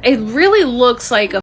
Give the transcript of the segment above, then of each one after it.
It really looks like a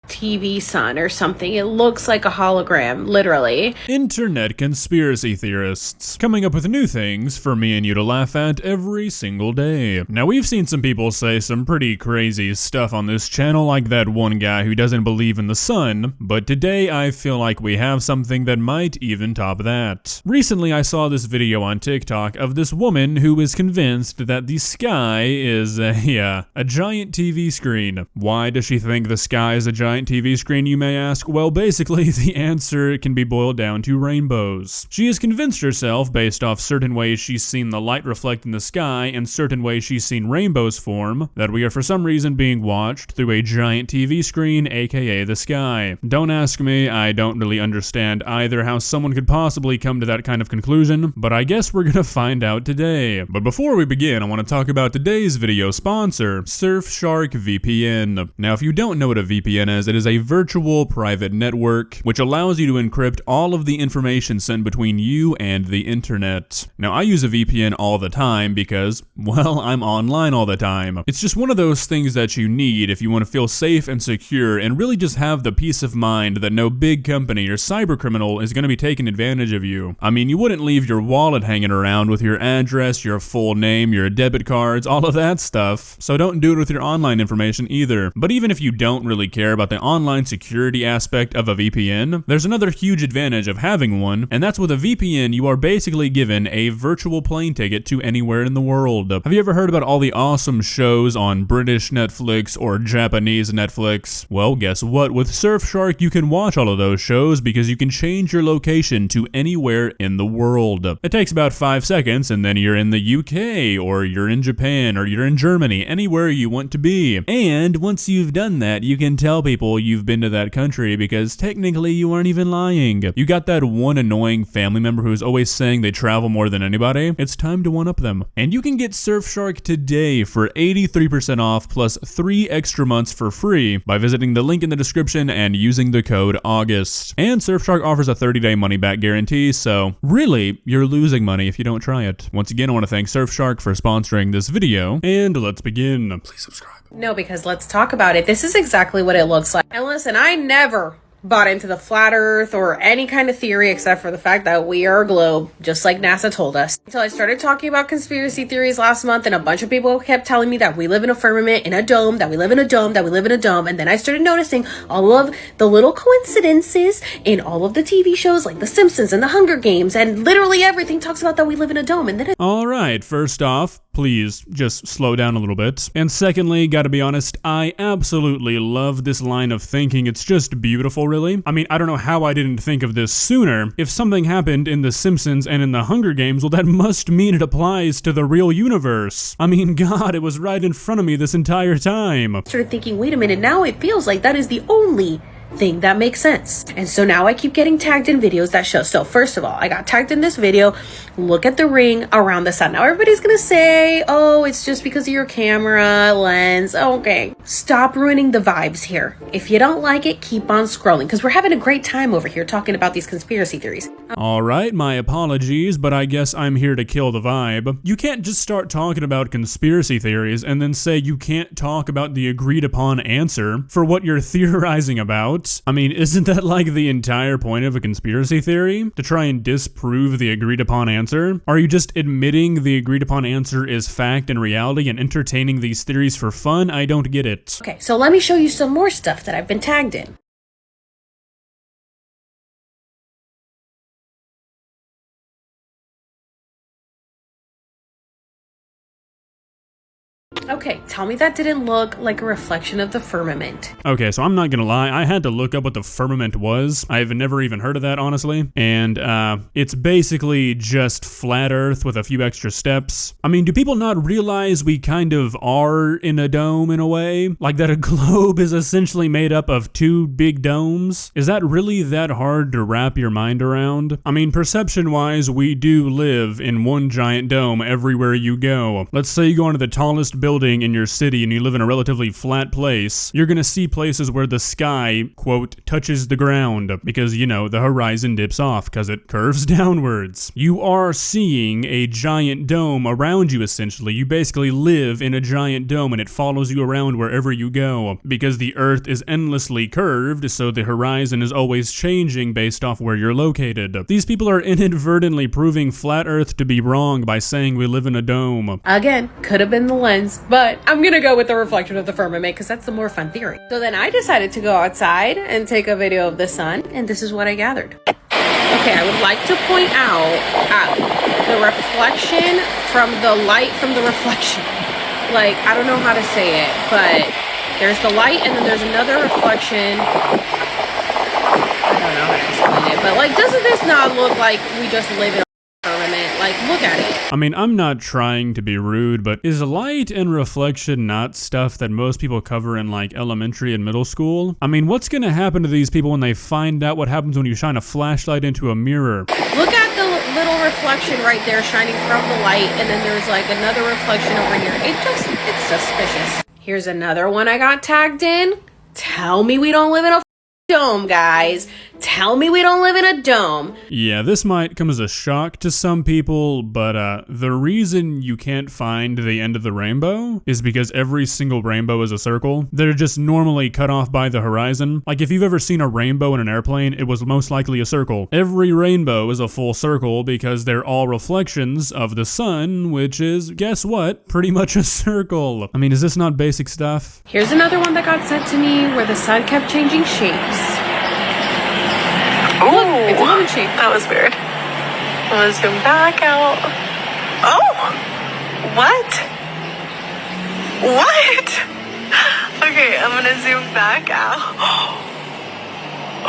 TV sun or something. It looks like a hologram, literally. Internet conspiracy theorists coming up with new things for me and you to laugh at every single day. Now, we've seen some people say some pretty crazy stuff on this channel, like that one guy who doesn't believe in the sun, but today I feel like we have something that might even top that. Recently, I saw this video on TikTok of this woman who is convinced that the sky is a giant TV screen. Why does she think the sky is a giant TV screen, you may ask? Well, basically, the answer can be boiled down to rainbows. She has convinced herself, based off certain ways she's seen the light reflect in the sky and certain ways she's seen rainbows form, that we are for some reason being watched through a giant TV screen, aka the sky. Don't ask me, I don't really understand either how someone could possibly come to that kind of conclusion, but I guess we're gonna find out today. But before we begin, I want to talk about today's video sponsor, Surfshark VPN. Now, if you don't know what a VPN is, it is a virtual private network which allows you to encrypt all of the information sent between you and the internet. Now, I use a VPN all the time because, well, I'm online all the time. It's just one of those things that you need if you want to feel safe and secure and really just have the peace of mind that no big company or cybercriminal is going to be taking advantage of you. I mean, you wouldn't leave your wallet hanging around with your address, your full name, your debit cards, all of that stuff. So don't do it with your online information either. But even if you don't really care about the online security aspect of a VPN, there's another huge advantage of having one, and that's with a VPN, you are basically given a virtual plane ticket to anywhere in the world. Have you ever heard about all the awesome shows on British Netflix or Japanese Netflix? Well, guess what? With Surfshark, you can watch all of those shows because you can change your location to anywhere in the world. It takes about 5 seconds, and then you're in the UK, or you're in Japan, or you're in Germany, anywhere you want to be. And once you've done that, you can tell people you've been to that country because technically you aren't even lying. You got that one annoying family member who's always saying they travel more than anybody? It's time to one-up them. And you can get Surfshark today for 83% off plus 3 extra months for free by visiting the link in the description and using the code August. And Surfshark offers a 30-day money-back guarantee, so really, you're losing money if you don't try it. Once again, I want to thank Surfshark for sponsoring this video, and let's begin. Please subscribe. No, because let's talk about it. This is exactly what it looks like. And listen, I never bought into the flat earth or any kind of theory except for the fact that we are a globe, just like NASA told us. Until I started talking about conspiracy theories last month, and a bunch of people kept telling me that we live in a firmament, in a dome, that we live in a dome, that we live in a dome. And then I started noticing all of the little coincidences in all of the TV shows like The Simpsons and The Hunger Games, and literally everything talks about that we live in a dome. And then Alright, first off, please just slow down a little bit. And secondly, gotta be honest, I absolutely love this line of thinking. It's just beautiful, really. I mean, I don't know how I didn't think of this sooner. If something happened in The Simpsons and in The Hunger Games, well, that must mean it applies to the real universe. I mean, God, it was right in front of me this entire time. I started thinking, wait a minute, now it feels like that is the only thing that makes sense. And so now I keep getting tagged in videos that show. So first of all, I got tagged in this video. Look at the ring around the sun. Now everybody's gonna say, oh, it's just because of your camera lens. Okay, stop ruining the vibes here. If you don't like it, keep on scrolling, because we're having a great time over here talking about these conspiracy theories. Alright, my apologies, but I guess I'm here to kill the vibe. You can't just start talking about conspiracy theories and then say you can't talk about the agreed upon answer for what you're theorizing about. I mean, isn't that like the entire point of a conspiracy theory? To try and disprove the agreed upon answer? Are you just admitting the agreed upon answer is fact and reality and entertaining these theories for fun? I don't get it. Okay, so let me show you some more stuff that I've been tagged in. Okay, tell me that didn't look like a reflection of the firmament. Okay, so I'm not gonna lie, I had to look up what the firmament was. I've never even heard of that, honestly. And it's basically just flat Earth with a few extra steps. I mean, do people not realize we kind of are in a dome in a way? Like that a globe is essentially made up of 2 big domes? Is that really that hard to wrap your mind around? I mean, perception-wise, we do live in one giant dome everywhere you go. Let's say you go onto the tallest building building in your city and you live in a relatively flat place, you're gonna see places where the sky, quote, touches the ground because, you know, the horizon dips off because it curves downwards. You are seeing a giant dome around you, essentially. You basically live in a giant dome and it follows you around wherever you go because the earth is endlessly curved, so the horizon is always changing based off where you're located. These people are inadvertently proving flat earth to be wrong by saying we live in a dome. Again, could have been the lens, but I'm gonna go with the reflection of the firmament because that's the more fun theory. So then I decided to go outside and take a video of the sun, and this is what I gathered. Okay, I would like to point out the reflection from the light from the reflection. Like, I don't know how to say it, but there's the light and then there's another reflection. I don't know how to explain it, but like, doesn't this not look like we just live in a firmament? Like, look at it. I mean, I'm not trying to be rude, but is light and reflection not stuff that most people cover in like elementary and middle school? I mean, what's gonna happen to these people when they find out what happens when you shine a flashlight into a mirror? Look at the little reflection right there shining from the light, and then there's like another reflection over here. It's suspicious. Here's another one I got tagged in. Tell me we don't live in a dome, guys. Tell me we don't live in a dome. Yeah, this might come as a shock to some people, but the reason you can't find the end of the rainbow is because every single rainbow is a circle. They're just normally cut off by the horizon. Like if you've ever seen a rainbow in an airplane, it was most likely a circle. Every rainbow is a full circle because they're all reflections of the sun, which is, guess what? Pretty much a circle. I mean, is this not basic stuff? Here's another one that got sent to me where the sun kept changing shapes. Look, it's a woman shape. That was weird. I'm gonna zoom back out. Oh! What? What? Okay, I'm gonna zoom back out.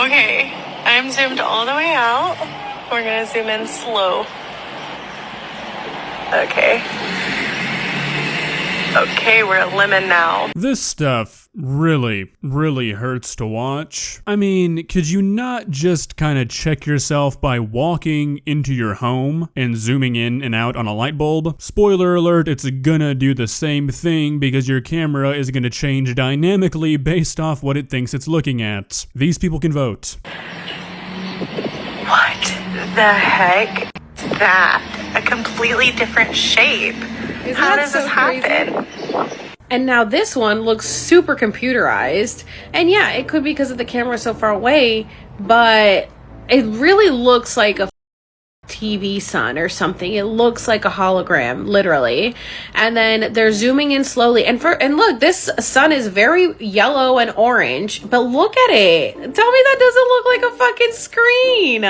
Okay, I'm zoomed all the way out. We're gonna zoom in slow. Okay. Okay, we're at lemon now. This stuff really hurts to watch. I mean, could you not just kind of check yourself by walking into your home and zooming in and out on a light bulb? Spoiler alert, it's gonna do the same thing because your camera is gonna change dynamically based off what it thinks it's looking at. These people can vote. What the heck is that? A completely different shape. How does this happen? And now this one looks super computerized. And yeah, it could be because of the camera so far away, but it really looks like a TV sun or something. It looks like a hologram, literally. And then they're zooming in slowly. And look, this sun is very yellow and orange, but look at it. Tell me that doesn't look like a fucking screen.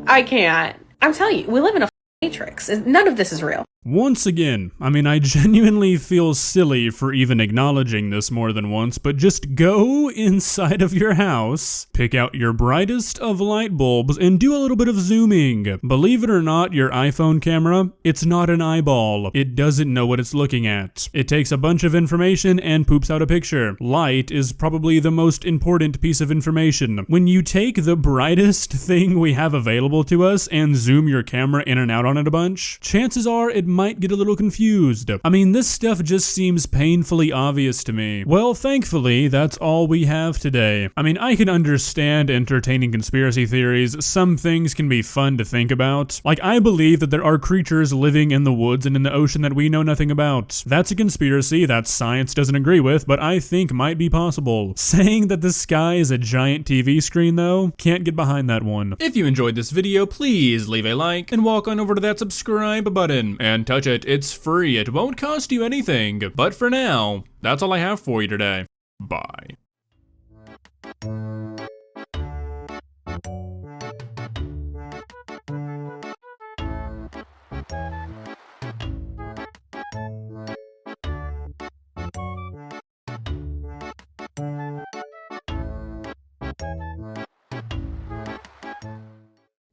I can't. I'm telling you, we live in a matrix. None of this is real. Once again, I mean, I genuinely feel silly for even acknowledging this more than once, but just go inside of your house, pick out your brightest of light bulbs, and do a little bit of zooming. Believe it or not, your iPhone camera, it's not an eyeball. It doesn't know what it's looking at. It takes a bunch of information and poops out a picture. Light is probably the most important piece of information. When you take the brightest thing we have available to us and zoom your camera in and out on it a bunch, chances are it might get a little confused. I mean, this stuff just seems painfully obvious to me. Well, thankfully, that's all we have today. I mean, I can understand entertaining conspiracy theories. Some things can be fun to think about. Like, I believe that there are creatures living in the woods and in the ocean that we know nothing about. That's a conspiracy that science doesn't agree with, but I think might be possible. Saying that the sky is a giant TV screen, though, can't get behind that one. If you enjoyed this video, please leave a like and walk on over to that subscribe button and touch it. It's free. It won't cost you anything. But for now, that's all I have for you today. Bye.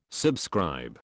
Subscribe.